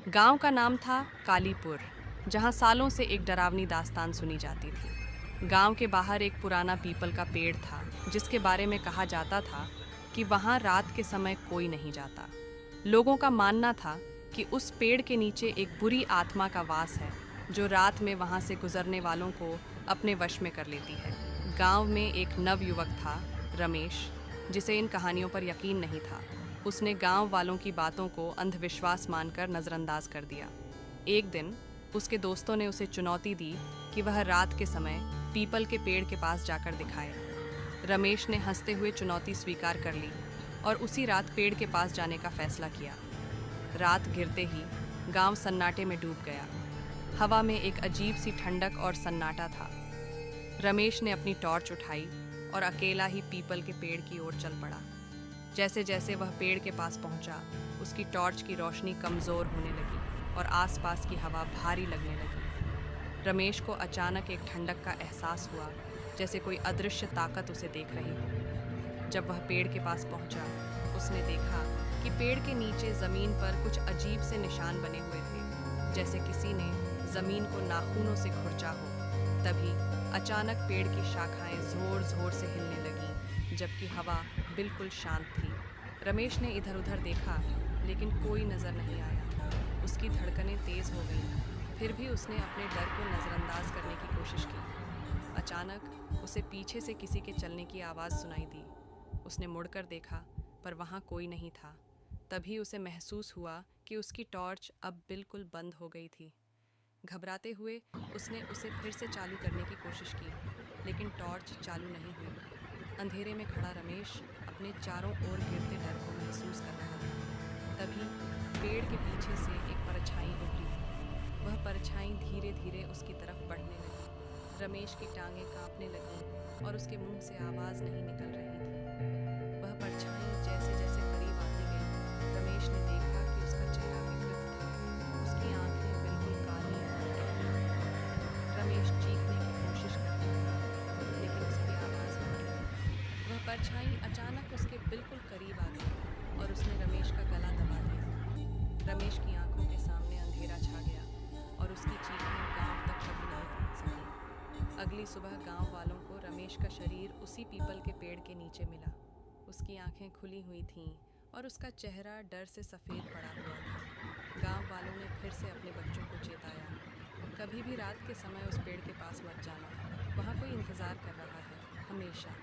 गांव का नाम था कालीपुर, जहां सालों से एक डरावनी दास्तान सुनी जाती थी। गांव के बाहर एक पुराना पीपल का पेड़ था, जिसके बारे में कहा जाता था कि वहां रात के समय कोई नहीं जाता। लोगों का मानना था कि उस पेड़ के नीचे एक बुरी आत्मा का वास है, जो रात में वहां से गुजरने वालों को अपने वश में कर लेती है। गांव में एक नवयुवक था, रमेश, जिसे इन कहानियों पर यकीन नहीं था। उसने गांव वालों की बातों को अंधविश्वास मानकर नज़रअंदाज कर दिया। एक दिन उसके दोस्तों ने उसे चुनौती दी कि वह रात के समय पीपल के पेड़ के पास जाकर दिखाए। रमेश ने हंसते हुए चुनौती स्वीकार कर ली और उसी रात पेड़ के पास जाने का फैसला किया। रात गिरते ही गांव सन्नाटे में डूब गया। हवा में एक अजीब सी ठंडक और सन्नाटा था। रमेश ने अपनी टॉर्च उठाई और अकेला ही पीपल के पेड़ की ओर चल पड़ा। जैसे जैसे वह पेड़ के पास पहुंचा, उसकी टॉर्च की रोशनी कमज़ोर होने लगी और आसपास की हवा भारी लगने लगी। रमेश को अचानक एक ठंडक का एहसास हुआ, जैसे कोई अदृश्य ताकत उसे देख रही हो। जब वह पेड़ के पास पहुंचा, उसने देखा कि पेड़ के नीचे ज़मीन पर कुछ अजीब से निशान बने हुए थे, जैसे किसी ने ज़मीन को नाखूनों से खुरचा हो। तभी अचानक पेड़ की शाखाएं जोर जोर से हिलने लगी, जबकि हवा बिल्कुल शांत थी। रमेश ने इधर उधर देखा, लेकिन कोई नजर नहीं आया। उसकी धड़कनें तेज हो गईं। फिर भी उसने अपने डर को नजरअंदाज करने की कोशिश की। अचानक उसे पीछे से किसी के चलने की आवाज़ सुनाई दी। उसने मुड़कर देखा, पर वहाँ कोई नहीं था। तभी उसे महसूस हुआ कि उसकी टॉर्च अब बिल्कुल बंद हो गई थी। घबराते हुए उसने उसे फिर से चालू करने की कोशिश की, लेकिन टॉर्च चालू नहीं हुई। अंधेरे में खड़ा रमेश अपने चारों ओर गिरते डर को महसूस कर रहा था। तभी पेड़ के पीछे से एक परछाई उभरी। वह परछाई धीरे धीरे उसकी तरफ बढ़ने लगी। रमेश की टांगें कांपने लगीं और उसके मुंह से आवाज़ नहीं निकल रही थी। वह परछाई जैसे जैसे करीब आती गई, रमेश ने देखा कि उसका चेहरा विकृत था। उसकी आंखें बिल्कुल काली और गहरी। रमेश चीखने की कोशिश करने लगा, लेकिन उसकी आवाज़ न निकली। वह परछाई अचानक उसके बिल्कुल करीब आ गई और उसने रमेश का गला दबा दिया। रमेश की आंखों के सामने अंधेरा छा गया और उसकी चीखें गांव तक कभी नहीं पहुंच सकी। अगली सुबह गांव वालों को रमेश का शरीर उसी पीपल के पेड़ के नीचे मिला। उसकी आंखें खुली हुई थीं और उसका चेहरा डर से सफ़ेद पड़ा हुआ था। गांव वालों ने फिर से अपने बच्चों को चेताया, कभी भी रात के समय उस पेड़ के पास मत जाना, वहाँ कोई इंतज़ार कर रहा है, हमेशा।